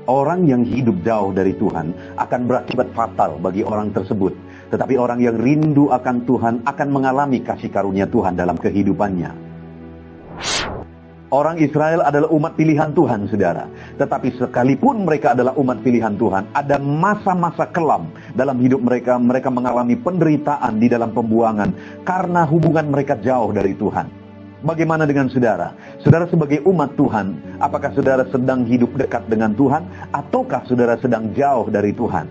Orang yang hidup jauh dari Tuhan akan berakibat fatal bagi orang tersebut. Tetapi orang yang rindu akan Tuhan akan mengalami kasih karunia Tuhan dalam kehidupannya. Orang Israel adalah umat pilihan Tuhan, saudara. Tetapi sekalipun mereka adalah umat pilihan Tuhan, ada masa-masa kelam dalam hidup mereka. Mereka mengalami penderitaan di dalam pembuangan karena hubungan mereka jauh dari Tuhan. Bagaimana dengan saudara? Saudara sebagai umat Tuhan, apakah saudara sedang hidup dekat dengan Tuhan, ataukah saudara sedang jauh dari Tuhan?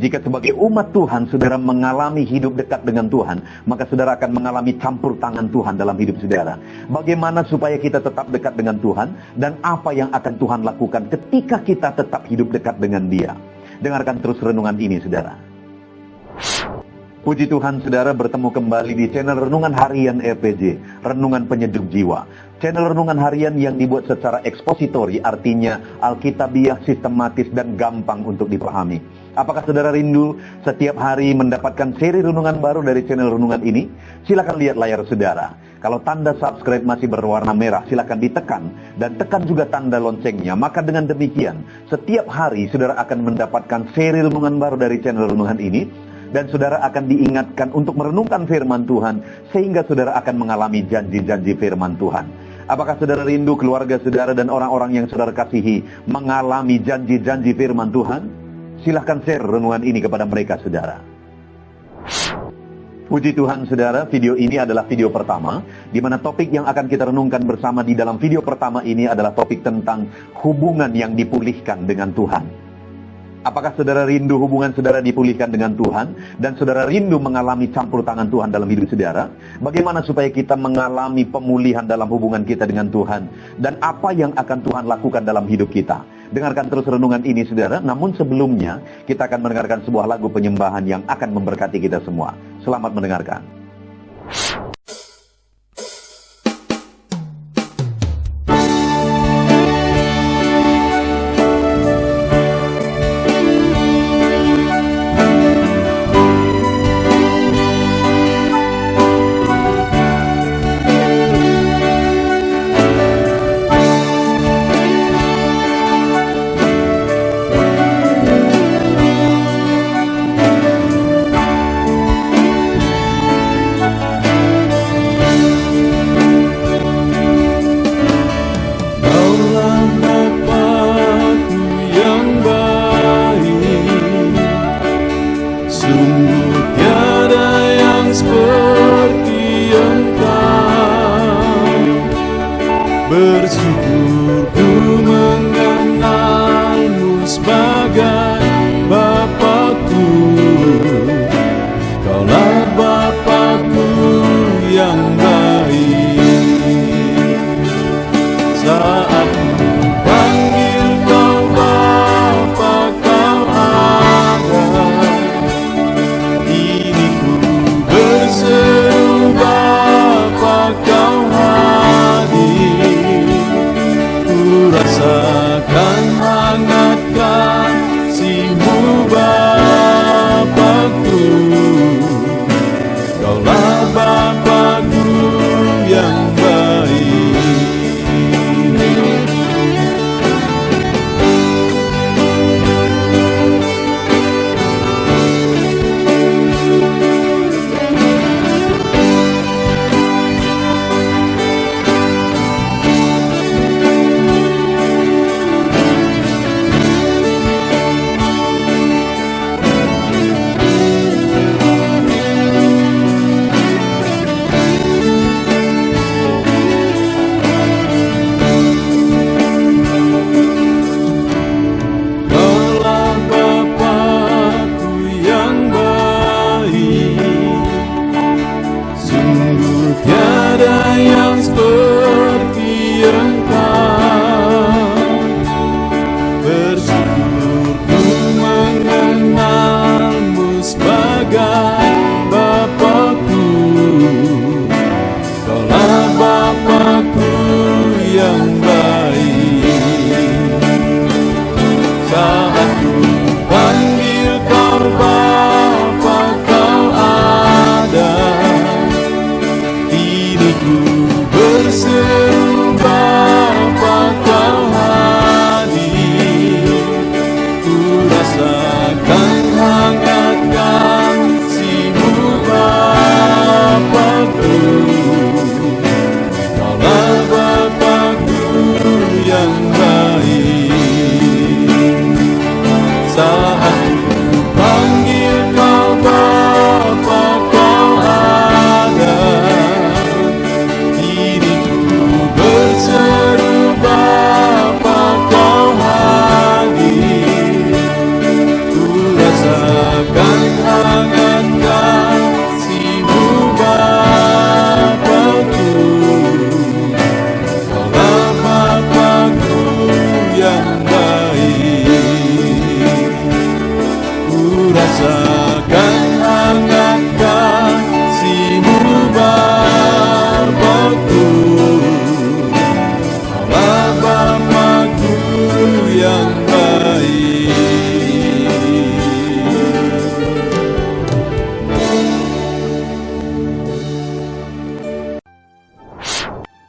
Jika sebagai umat Tuhan, saudara mengalami hidup dekat dengan Tuhan, maka saudara akan mengalami campur tangan Tuhan dalam hidup saudara. Bagaimana supaya kita tetap dekat dengan Tuhan, dan apa yang akan Tuhan lakukan ketika kita tetap hidup dekat dengan Dia? Dengarkan terus renungan ini, saudara. Puji Tuhan, saudara bertemu kembali di channel Renungan Harian RPG, Renungan Penyejuk Jiwa. Channel Renungan Harian yang dibuat secara ekspositori, artinya alkitabiah, sistematis, dan gampang untuk dipahami. Apakah saudara rindu setiap hari mendapatkan seri renungan baru dari channel renungan ini? Silakan lihat layar saudara. Kalau tanda subscribe masih berwarna merah, silakan ditekan. Dan tekan juga tanda loncengnya. Maka dengan demikian, setiap hari saudara akan mendapatkan seri renungan baru dari channel renungan ini. Dan saudara akan diingatkan untuk merenungkan firman Tuhan, sehingga saudara akan mengalami janji-janji firman Tuhan. Apakah saudara rindu keluarga saudara dan orang-orang yang saudara kasihi mengalami janji-janji firman Tuhan? Silahkan share renungan ini kepada mereka, saudara. Puji Tuhan, saudara, video ini adalah video pertama, di mana topik yang akan kita renungkan bersama di dalam video pertama ini adalah topik tentang hubungan yang dipulihkan dengan Tuhan. Apakah saudara rindu hubungan saudara dipulihkan dengan Tuhan, dan saudara rindu mengalami campur tangan Tuhan dalam hidup saudara? Bagaimana supaya kita mengalami pemulihan dalam hubungan kita dengan Tuhan, dan apa yang akan Tuhan lakukan dalam hidup kita? Dengarkan terus renungan ini, saudara. Namun sebelumnya, kita akan mendengarkan sebuah lagu penyembahan yang akan memberkati kita semua. Selamat mendengarkan. Bersyukur ku mengenalmu sebagai Bapakku. Kaulah Bapakku yang baik. Saat ku panggil kau Bapa, kau ada. Ini ku berseru Bapa, kau hadir.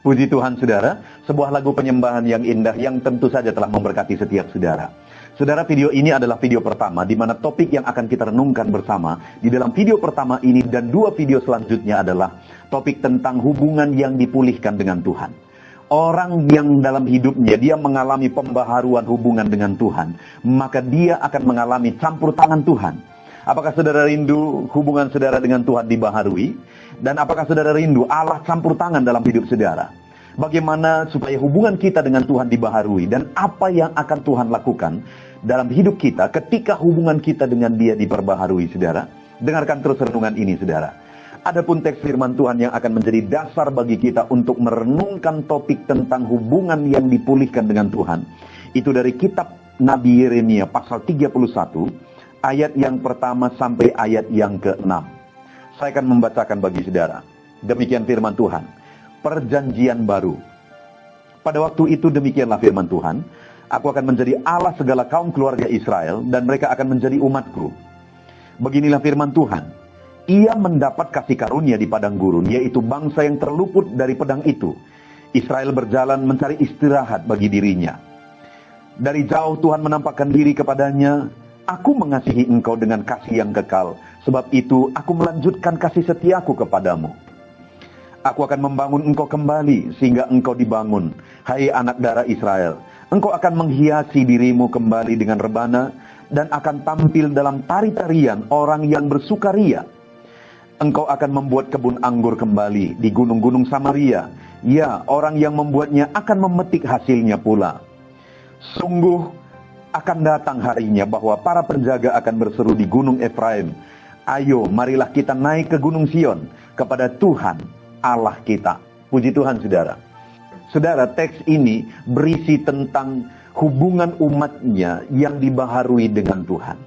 Puji Tuhan saudara, sebuah lagu penyembahan yang indah yang tentu saja telah memberkati setiap saudara. Saudara, video ini adalah video pertama di mana topik yang akan kita renungkan bersama di dalam video pertama ini dan 2 video selanjutnya adalah topik tentang hubungan yang dipulihkan dengan Tuhan. Orang yang dalam hidupnya dia mengalami pembaharuan hubungan dengan Tuhan, maka dia akan mengalami campur tangan Tuhan. Apakah saudara rindu hubungan saudara dengan Tuhan dibaharui? Dan apakah saudara rindu Allah campur tangan dalam hidup saudara? Bagaimana supaya hubungan kita dengan Tuhan dibaharui? Dan apa yang akan Tuhan lakukan dalam hidup kita ketika hubungan kita dengan Dia diperbaharui, saudara? Dengarkan terus renungan ini, saudara. Adapun teks firman Tuhan yang akan menjadi dasar bagi kita untuk merenungkan topik tentang hubungan yang dipulihkan dengan Tuhan, itu dari kitab Nabi Yeremia pasal 31, ayat yang pertama sampai ayat yang ke-6. Saya akan membacakan bagi saudara. Demikian firman Tuhan. Perjanjian baru. Pada waktu itu demikianlah firman Tuhan. Aku akan menjadi Allah segala kaum keluarga Israel, dan mereka akan menjadi umatku. Beginilah firman Tuhan. Ia mendapat kasih karunia di padang gurun, yaitu bangsa yang terluput dari pedang itu. Israel berjalan mencari istirahat bagi dirinya. Dari jauh Tuhan menampakkan diri kepadanya. Aku mengasihi engkau dengan kasih yang kekal. Sebab itu aku melanjutkan kasih setiaku kepadamu. Aku akan membangun engkau kembali sehingga engkau dibangun, hai anak darah Israel. Engkau akan menghiasi dirimu kembali dengan rebana dan akan tampil dalam tari-tarian orang yang bersukaria. Engkau akan membuat kebun anggur kembali di gunung-gunung Samaria. Ya, orang yang membuatnya akan memetik hasilnya pula. Sungguh akan datang harinya bahwa para penjaga akan berseru di gunung Efraim. Ayo, marilah kita naik ke gunung Sion, kepada Tuhan Allah kita. Puji Tuhan, saudara. Saudara, teks ini berisi tentang hubungan umatnya yang dibaharui dengan Tuhan.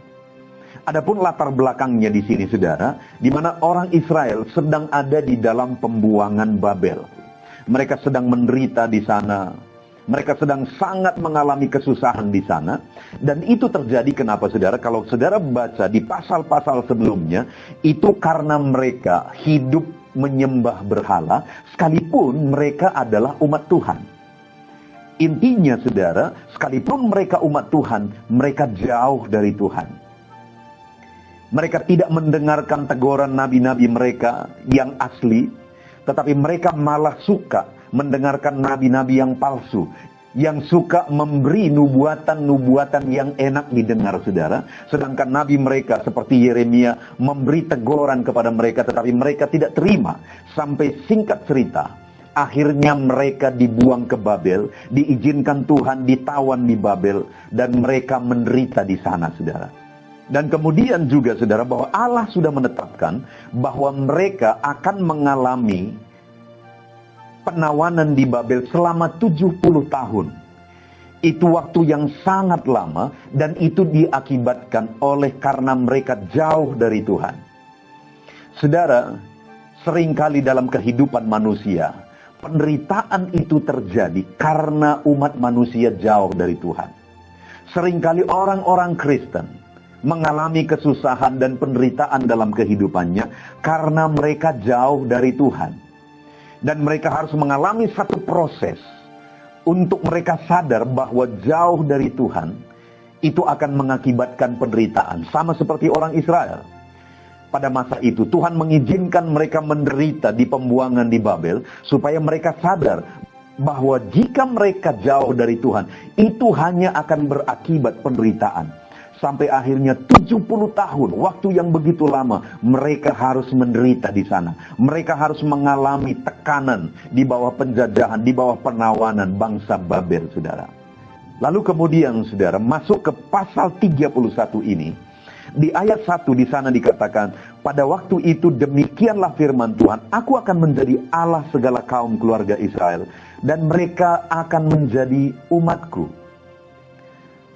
Adapun latar belakangnya di sini, saudara, di mana orang Israel sedang ada di dalam pembuangan Babel. Mereka sedang menderita di sana. Mereka sedang sangat mengalami kesusahan di sana. Dan itu terjadi kenapa, saudara? Kalau saudara baca di pasal-pasal sebelumnya, itu karena mereka hidup menyembah berhala, sekalipun mereka adalah umat Tuhan. Intinya, saudara, sekalipun mereka umat Tuhan, mereka jauh dari Tuhan. Mereka tidak mendengarkan teguran nabi-nabi mereka yang asli, tetapi mereka malah suka mendengarkan nabi-nabi yang palsu, yang suka memberi nubuatan-nubuatan yang enak didengar, saudara. Sedangkan nabi mereka seperti Yeremia memberi teguran kepada mereka, tetapi mereka tidak terima. Sampai singkat cerita, akhirnya mereka dibuang ke Babel, diizinkan Tuhan ditawan di Babel, dan mereka menderita di sana, saudara. Dan kemudian juga, saudara, bahwa Allah sudah menetapkan bahwa mereka akan mengalami penawanan di Babel selama 70 tahun. Itu waktu yang sangat lama, dan itu diakibatkan oleh karena mereka jauh dari Tuhan. Saudara, seringkali dalam kehidupan manusia, penderitaan itu terjadi karena umat manusia jauh dari Tuhan. Seringkali orang-orang Kristen mengalami kesusahan dan penderitaan dalam kehidupannya karena mereka jauh dari Tuhan. Dan mereka harus mengalami satu proses untuk mereka sadar bahwa jauh dari Tuhan itu akan mengakibatkan penderitaan. Sama seperti orang Israel. Pada masa itu Tuhan mengizinkan mereka menderita di pembuangan di Babel, supaya mereka sadar bahwa jika mereka jauh dari Tuhan, itu hanya akan berakibat penderitaan. Sampai akhirnya 70 tahun, waktu yang begitu lama, mereka harus menderita di sana. Mereka harus mengalami tekanan di bawah penjajahan, di bawah penawanan bangsa Babel, saudara. Lalu kemudian, saudara, masuk ke pasal 31 ini. Di ayat 1 di sana dikatakan, pada waktu itu demikianlah firman Tuhan, aku akan menjadi Allah segala kaum keluarga Israel, dan mereka akan menjadi umatku.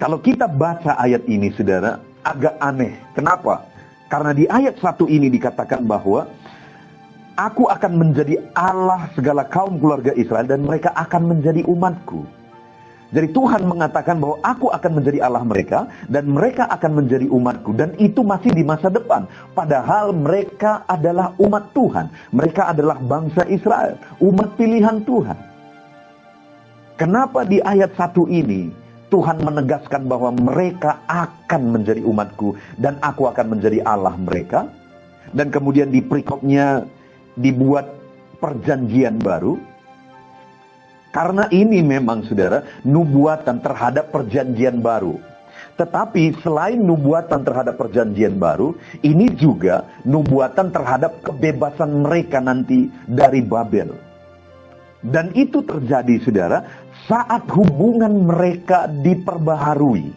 Kalau kita baca ayat ini, saudara, agak aneh. Kenapa? Karena di ayat 1 ini dikatakan bahwa aku akan menjadi Allah segala kaum keluarga Israel, dan mereka akan menjadi umatku. Jadi Tuhan mengatakan bahwa aku akan menjadi Allah mereka, dan mereka akan menjadi umatku. Dan itu masih di masa depan. Padahal mereka adalah umat Tuhan. Mereka adalah bangsa Israel, umat pilihan Tuhan. Kenapa di ayat 1 ini Tuhan menegaskan bahwa mereka akan menjadi umatku dan aku akan menjadi Allah mereka? Dan kemudian di perikopnya dibuat perjanjian baru. Karena ini memang saudara, nubuatan terhadap perjanjian baru. Tetapi selain nubuatan terhadap perjanjian baru, ini juga nubuatan terhadap kebebasan mereka nanti dari Babel. Dan itu terjadi saudara, saat hubungan mereka diperbaharui.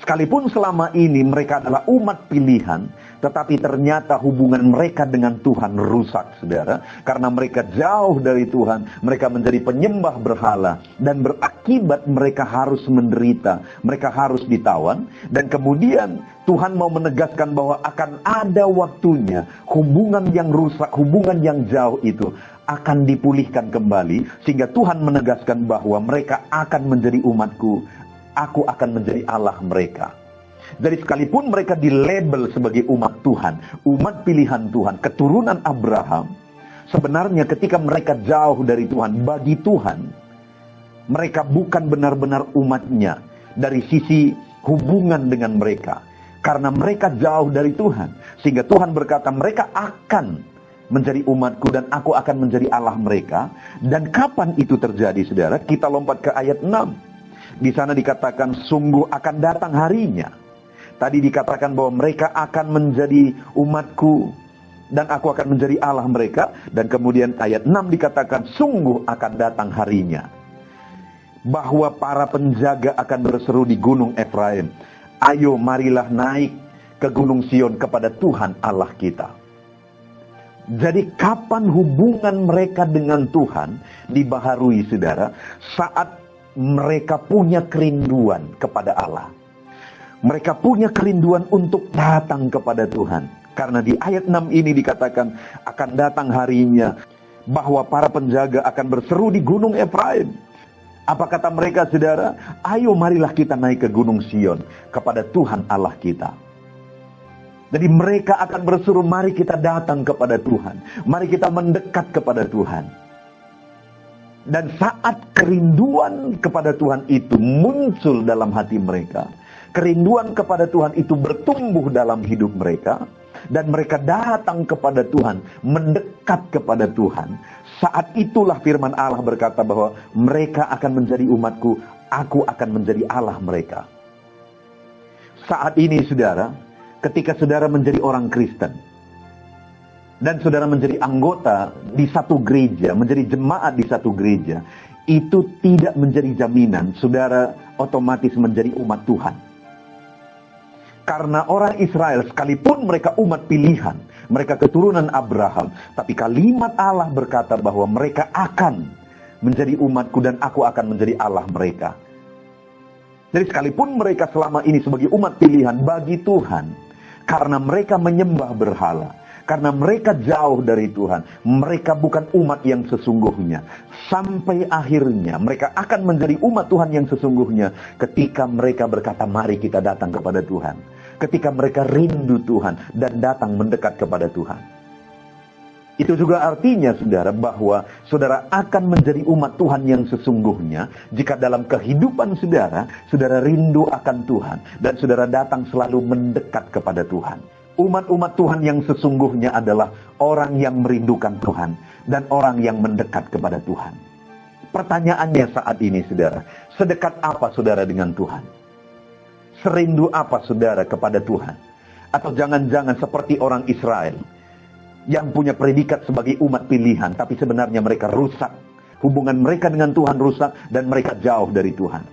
Sekalipun selama ini mereka adalah umat pilihan, tetapi ternyata hubungan mereka dengan Tuhan rusak, saudara. Karena mereka jauh dari Tuhan, mereka menjadi penyembah berhala. Dan berakibat mereka harus menderita, mereka harus ditawan. Dan kemudian Tuhan mau menegaskan bahwa akan ada waktunya hubungan yang rusak, hubungan yang jauh itu akan dipulihkan kembali. Sehingga Tuhan menegaskan bahwa mereka akan menjadi umatku, aku akan menjadi Allah mereka. Jadi sekalipun mereka dilabel sebagai umat Tuhan, umat pilihan Tuhan, keturunan Abraham, sebenarnya ketika mereka jauh dari Tuhan, bagi Tuhan, mereka bukan benar-benar umatnya dari sisi hubungan dengan mereka. Karena mereka jauh dari Tuhan. Sehingga Tuhan berkata, mereka akan menjadi umatku dan aku akan menjadi Allah mereka. Dan kapan itu terjadi, saudara? Kita lompat ke ayat 6. Di sana dikatakan, sungguh akan datang harinya. Tadi dikatakan bahwa mereka akan menjadi umatku dan aku akan menjadi Allah mereka. Dan kemudian ayat 6 dikatakan, sungguh akan datang harinya, bahwa para penjaga akan berseru di gunung Efraim, ayo marilah naik ke gunung Sion kepada Tuhan Allah kita. Jadi kapan hubungan mereka dengan Tuhan dibaharui, saudara? Saat mereka punya kerinduan kepada Allah. Mereka punya kerinduan untuk datang kepada Tuhan. Karena di ayat 6 ini dikatakan akan datang harinya bahwa para penjaga akan berseru di gunung Efraim. Apa kata mereka, saudara? Ayo marilah kita naik ke gunung Sion kepada Tuhan Allah kita. Jadi mereka akan berseru, mari kita datang kepada Tuhan. Mari kita mendekat kepada Tuhan. Dan saat kerinduan kepada Tuhan itu muncul dalam hati mereka, kerinduan kepada Tuhan itu bertumbuh dalam hidup mereka, dan mereka datang kepada Tuhan, mendekat kepada Tuhan. Saat itulah firman Allah berkata bahwa mereka akan menjadi umatku, aku akan menjadi Allah mereka. Saat ini, saudara, ketika saudara menjadi orang Kristen, dan saudara menjadi anggota di satu gereja, menjadi jemaat di satu gereja, itu tidak menjadi jaminan saudara otomatis menjadi umat Tuhan. Karena orang Israel, sekalipun mereka umat pilihan, mereka keturunan Abraham, tapi kalimat Allah berkata bahwa mereka akan menjadi umatku dan aku akan menjadi Allah mereka. Jadi sekalipun mereka selama ini sebagai umat pilihan bagi Tuhan, karena mereka menyembah berhala, karena mereka jauh dari Tuhan, mereka bukan umat yang sesungguhnya. Sampai akhirnya mereka akan menjadi umat Tuhan yang sesungguhnya ketika mereka berkata, mari kita datang kepada Tuhan. Ketika mereka rindu Tuhan dan datang mendekat kepada Tuhan. Itu juga artinya, saudara, bahwa saudara akan menjadi umat Tuhan yang sesungguhnya jika dalam kehidupan saudara, saudara rindu akan Tuhan dan saudara datang selalu mendekat kepada Tuhan. Umat-umat Tuhan yang sesungguhnya adalah orang yang merindukan Tuhan dan orang yang mendekat kepada Tuhan. Pertanyaannya saat ini, saudara, sedekat apa saudara dengan Tuhan? Serindu apa saudara kepada Tuhan? Atau jangan-jangan seperti orang Israel yang punya predikat sebagai umat pilihan, tapi sebenarnya mereka rusak. Hubungan mereka dengan Tuhan rusak dan mereka jauh dari Tuhan.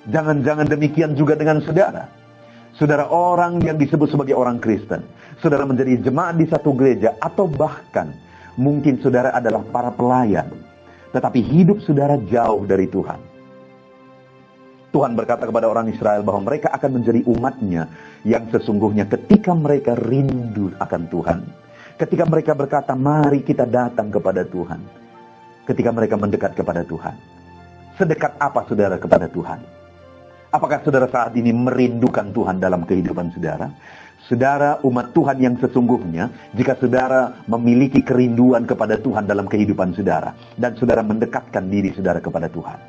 Jangan-jangan demikian juga dengan saudara. Saudara orang yang disebut sebagai orang Kristen, saudara menjadi jemaat di satu gereja, atau bahkan mungkin saudara adalah para pelayan, tetapi hidup saudara jauh dari Tuhan. Tuhan berkata kepada orang Israel bahwa mereka akan menjadi umatnya yang sesungguhnya ketika mereka rindu akan Tuhan. Ketika mereka berkata, mari kita datang kepada Tuhan. Ketika mereka mendekat kepada Tuhan. Sedekat apa saudara kepada Tuhan? Apakah saudara saat ini merindukan Tuhan dalam kehidupan saudara? Saudara umat Tuhan yang sesungguhnya, jika saudara memiliki kerinduan kepada Tuhan dalam kehidupan saudara, dan saudara mendekatkan diri saudara kepada Tuhan.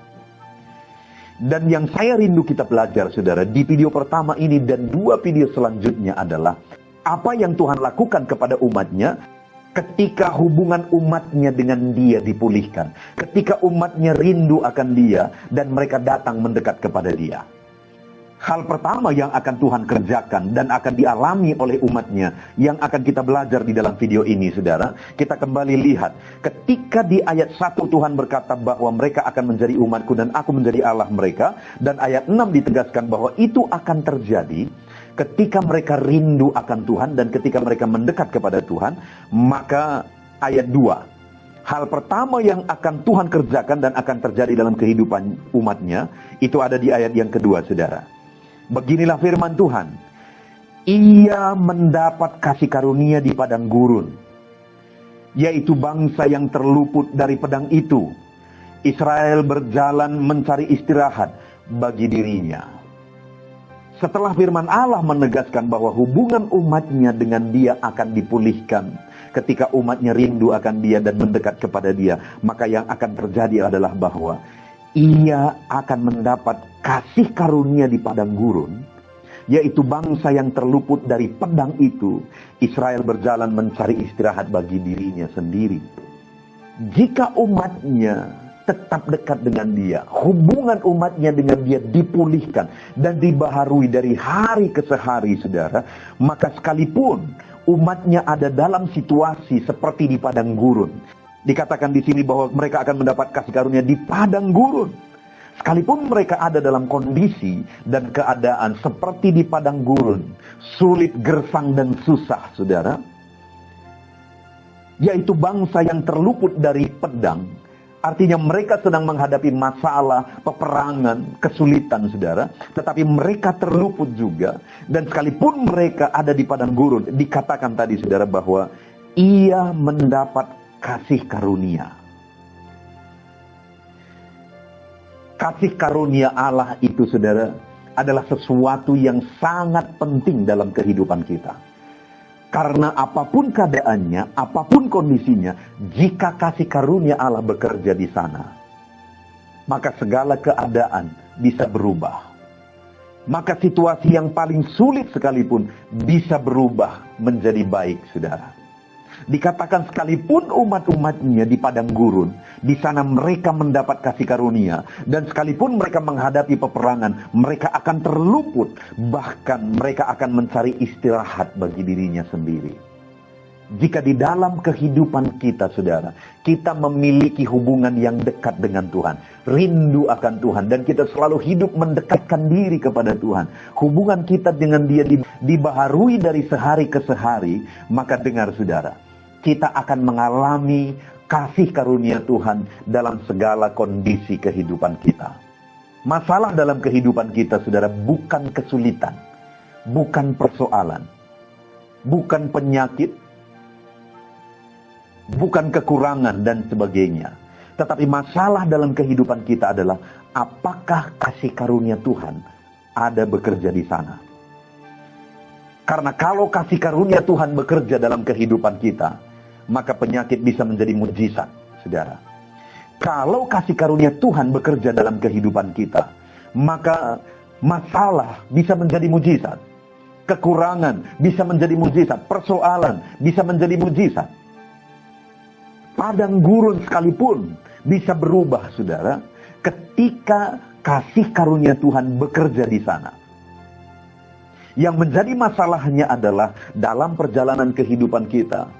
Dan yang saya rindu kita belajar saudara, di video pertama ini dan 2 video selanjutnya adalah, apa yang Tuhan lakukan kepada umatnya, ketika hubungan umatnya dengan dia dipulihkan. Ketika umatnya rindu akan dia, dan mereka datang mendekat kepada dia. Hal pertama yang akan Tuhan kerjakan dan akan dialami oleh umatnya, yang akan kita belajar di dalam video ini saudara, kita kembali lihat. Ketika di ayat 1 Tuhan berkata bahwa mereka akan menjadi umatku dan aku menjadi Allah mereka. Dan ayat 6 ditegaskan bahwa itu akan terjadi ketika mereka rindu akan Tuhan dan ketika mereka mendekat kepada Tuhan. Maka ayat 2, hal pertama yang akan Tuhan kerjakan dan akan terjadi dalam kehidupan umatnya, itu ada di ayat yang kedua saudara. Beginilah firman Tuhan, ia mendapat kasih karunia di padang gurun, yaitu bangsa yang terluput dari pedang itu. Israel berjalan mencari istirahat bagi dirinya. Setelah firman Allah menegaskan bahwa hubungan umatnya dengan dia akan dipulihkan, ketika umatnya rindu akan dia dan mendekat kepada dia, maka yang akan terjadi adalah bahwa ia akan mendapat kasih karunia di padang gurun, yaitu bangsa yang terluput dari pedang itu. Israel berjalan mencari istirahat bagi dirinya sendiri. Jika umatnya tetap dekat dengan dia, hubungan umatnya dengan dia dipulihkan dan dibaharui dari hari ke hari saudara, maka sekalipun umatnya ada dalam situasi seperti di padang gurun, dikatakan di sini bahwa mereka akan mendapat kasih karunia di padang gurun. Sekalipun mereka ada dalam kondisi dan keadaan seperti di padang gurun, sulit, gersang, dan susah, saudara, yaitu bangsa yang terluput dari pedang, artinya mereka sedang menghadapi masalah, peperangan, kesulitan, saudara, tetapi mereka terluput juga. Dan sekalipun mereka ada di padang gurun, dikatakan tadi, saudara, bahwa ia mendapat kasih karunia. Kasih karunia Allah itu saudara adalah sesuatu yang sangat penting dalam kehidupan kita. Karena apapun keadaannya, apapun kondisinya, jika kasih karunia Allah bekerja di sana, maka segala keadaan bisa berubah. Maka situasi yang paling sulit sekalipun bisa berubah menjadi baik, saudara. Dikatakan sekalipun umat-umatnya di padang gurun, di sana mereka mendapat kasih karunia, dan sekalipun mereka menghadapi peperangan, mereka akan terluput, bahkan mereka akan mencari istirahat bagi dirinya sendiri. Jika di dalam kehidupan kita, saudara, kita memiliki hubungan yang dekat dengan Tuhan, rindu akan Tuhan, dan kita selalu hidup mendekatkan diri kepada Tuhan, hubungan kita dengan dia dibaharui dari sehari ke sehari, maka dengar saudara, kita akan mengalami kasih karunia Tuhan dalam segala kondisi kehidupan kita. Masalah dalam kehidupan kita, saudara, bukan kesulitan, bukan persoalan, bukan penyakit, bukan kekurangan dan sebagainya. Tetapi masalah dalam kehidupan kita adalah, apakah kasih karunia Tuhan ada bekerja di sana? Karena kalau kasih karunia Tuhan bekerja dalam kehidupan kita, maka penyakit bisa menjadi mujizat, saudara. Kalau kasih karunia Tuhan bekerja dalam kehidupan kita, maka masalah bisa menjadi mujizat. Kekurangan bisa menjadi mujizat. Persoalan bisa menjadi mujizat. Padang gurun sekalipun bisa berubah, saudara, ketika kasih karunia Tuhan bekerja di sana. Yang menjadi masalahnya adalah dalam perjalanan kehidupan kita,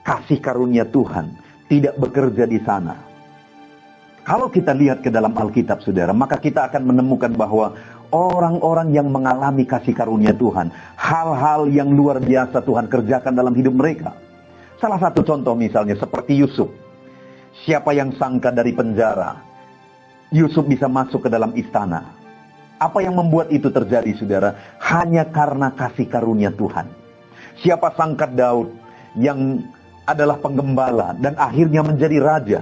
kasih karunia Tuhan tidak bekerja di sana. Kalau kita lihat ke dalam Alkitab, saudara, maka kita akan menemukan bahwa orang-orang yang mengalami kasih karunia Tuhan, hal-hal yang luar biasa Tuhan kerjakan dalam hidup mereka. Salah satu contoh misalnya seperti Yusuf. Siapa yang sangka dari penjara Yusuf bisa masuk ke dalam istana? Apa yang membuat itu terjadi, saudara? Hanya karena kasih karunia Tuhan. Siapa sangka Daud yang adalah penggembala dan akhirnya menjadi raja?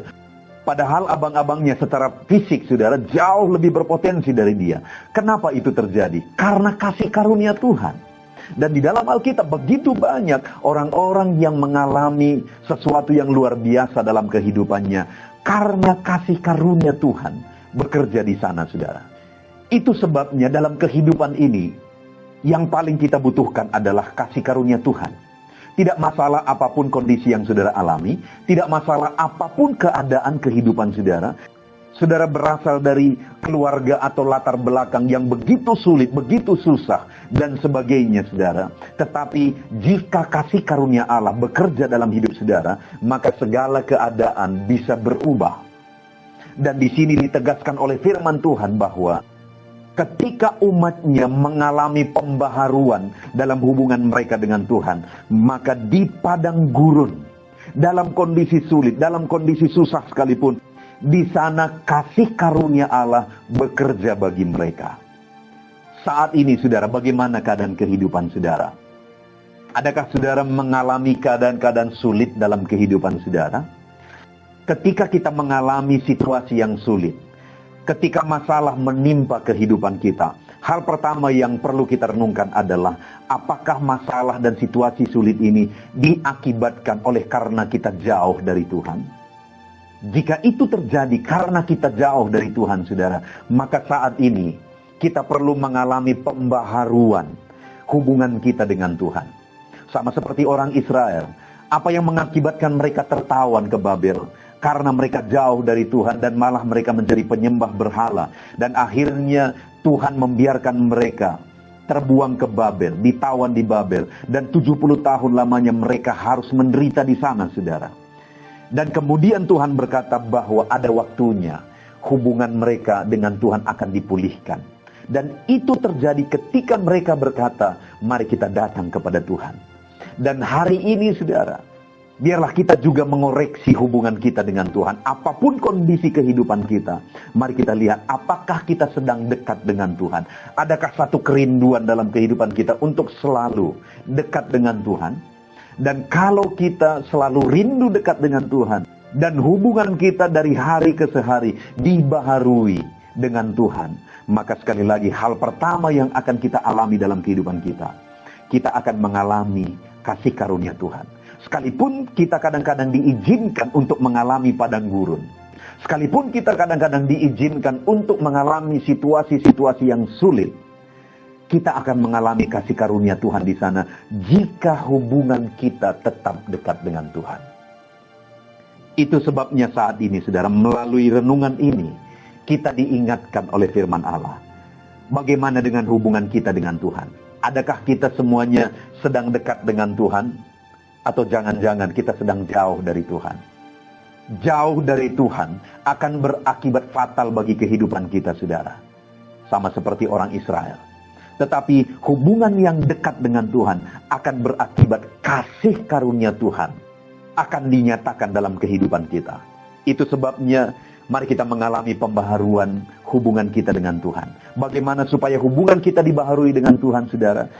Padahal abang-abangnya secara fisik, saudara, jauh lebih berpotensi dari dia. Kenapa itu terjadi? Karena kasih karunia Tuhan. Dan di dalam Alkitab begitu banyak orang-orang yang mengalami sesuatu yang luar biasa dalam kehidupannya. Karena kasih karunia Tuhan bekerja di sana, saudara. Itu sebabnya dalam kehidupan ini, yang paling kita butuhkan adalah kasih karunia Tuhan. Tidak masalah apapun kondisi yang saudara alami, tidak masalah apapun keadaan kehidupan saudara. Saudara berasal dari keluarga atau latar belakang yang begitu sulit, begitu susah, dan sebagainya, saudara. Tetapi jika kasih karunia Allah bekerja dalam hidup saudara, maka segala keadaan bisa berubah. Dan di sini ditegaskan oleh firman Tuhan bahwa ketika umatnya mengalami pembaharuan dalam hubungan mereka dengan Tuhan, maka di padang gurun, dalam kondisi sulit, dalam kondisi susah sekalipun, di sana kasih karunia Allah bekerja bagi mereka. Saat ini, saudara, bagaimana keadaan kehidupan saudara? Adakah saudara mengalami keadaan-keadaan sulit dalam kehidupan saudara? Ketika kita mengalami situasi yang sulit, ketika masalah menimpa kehidupan kita, hal pertama yang perlu kita renungkan adalah apakah masalah dan situasi sulit ini diakibatkan oleh karena kita jauh dari Tuhan? Jika itu terjadi karena kita jauh dari Tuhan, saudara, maka saat ini kita perlu mengalami pembaharuan hubungan kita dengan Tuhan. Sama seperti orang Israel, apa yang mengakibatkan mereka tertawan ke Babel? Karena mereka jauh dari Tuhan dan malah mereka menjadi penyembah berhala. Dan akhirnya Tuhan membiarkan mereka terbuang ke Babel, ditawan di Babel. Dan 70 tahun lamanya mereka harus menderita di sana, saudara. Dan kemudian Tuhan berkata bahwa ada waktunya hubungan mereka dengan Tuhan akan dipulihkan. Dan itu terjadi ketika mereka berkata, mari kita datang kepada Tuhan. Dan hari ini, saudara, biarlah kita juga mengoreksi hubungan kita dengan Tuhan. Apapun kondisi kehidupan kita, mari kita lihat apakah kita sedang dekat dengan Tuhan. Adakah satu kerinduan dalam kehidupan kita untuk selalu dekat dengan Tuhan? Dan kalau kita selalu rindu dekat dengan Tuhan, dan hubungan kita dari hari ke hari dibaharui dengan Tuhan, maka sekali lagi hal pertama yang akan kita alami dalam kehidupan kita, kita akan mengalami kasih karunia Tuhan. Sekalipun kita kadang-kadang diizinkan untuk mengalami padang gurun, sekalipun kita kadang-kadang diizinkan untuk mengalami situasi-situasi yang sulit, kita akan mengalami kasih karunia Tuhan di sana jika hubungan kita tetap dekat dengan Tuhan. Itu sebabnya saat ini, saudara, melalui renungan ini, kita diingatkan oleh firman Allah. Bagaimana dengan hubungan kita dengan Tuhan? Adakah kita semuanya sedang dekat dengan Tuhan? Atau jangan-jangan kita sedang jauh dari Tuhan? Jauh dari Tuhan akan berakibat fatal bagi kehidupan kita, saudara. Sama seperti orang Israel. Tetapi hubungan yang dekat dengan Tuhan akan berakibat kasih karunia Tuhan akan dinyatakan dalam kehidupan kita. Itu sebabnya mari kita mengalami pembaharuan hubungan kita dengan Tuhan. Bagaimana supaya hubungan kita dibaharui dengan Tuhan, saudara?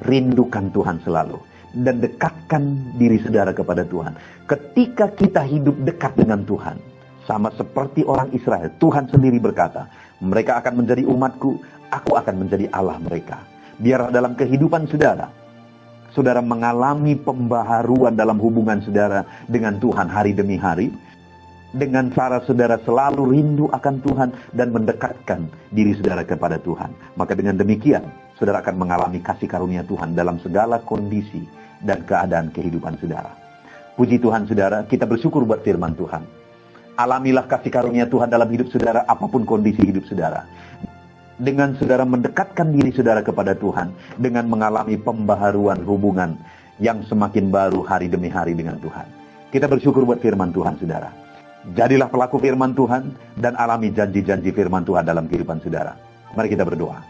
Rindukan Tuhan selalu. Dan dekatkan diri saudara kepada Tuhan. Ketika kita hidup dekat dengan Tuhan, sama seperti orang Israel, Tuhan sendiri berkata, mereka akan menjadi umatku, aku akan menjadi Allah mereka. Biarlah dalam kehidupan saudara, saudara mengalami pembaharuan dalam hubungan saudara dengan Tuhan hari demi hari, dengan cara saudara selalu rindu akan Tuhan dan mendekatkan diri saudara kepada Tuhan. Maka dengan demikian, saudara akan mengalami kasih karunia Tuhan dalam segala kondisi dan keadaan kehidupan saudara. Puji Tuhan, saudara, kita bersyukur buat firman Tuhan. Alamilah kasih karunia Tuhan dalam hidup saudara, apapun kondisi hidup saudara. Dengan saudara mendekatkan diri saudara kepada Tuhan, dengan mengalami pembaharuan hubungan yang semakin baru hari demi hari dengan Tuhan. Kita bersyukur buat firman Tuhan, saudara. Jadilah pelaku firman Tuhan dan alami janji-janji firman Tuhan dalam kehidupan saudara. Mari kita berdoa.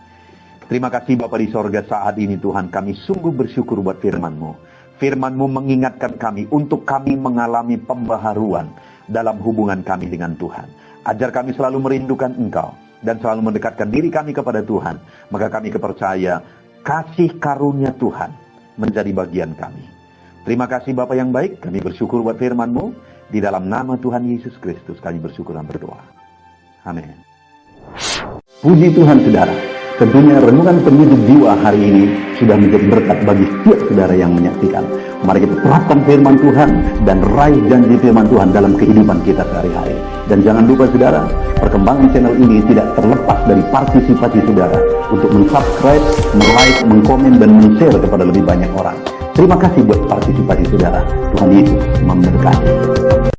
Terima kasih Bapa di sorga, saat ini Tuhan kami sungguh bersyukur buat firman-Mu. Firman-Mu mengingatkan kami untuk kami mengalami pembaharuan dalam hubungan kami dengan Tuhan. Ajar kami selalu merindukan Engkau dan selalu mendekatkan diri kami kepada Tuhan. Maka kami percaya kasih karunia Tuhan menjadi bagian kami. Terima kasih Bapa yang baik, kami bersyukur buat firman-Mu. Di dalam nama Tuhan Yesus Kristus kami bersyukur dan berdoa. Amin. Puji Tuhan saudara. Tentunya renungan penyejuk jiwa hari ini sudah menjadi berkat bagi setiap saudara yang menyaksikan. Mari kita terapkan firman Tuhan dan raih janji firman Tuhan dalam kehidupan kita sehari-hari. Dan jangan lupa saudara, perkembangan channel ini tidak terlepas dari partisipasi saudara untuk mensubscribe, like, mengkomen, dan men-share kepada lebih banyak orang. Terima kasih buat partisipasi saudara. Tuhan Yesus memberkati.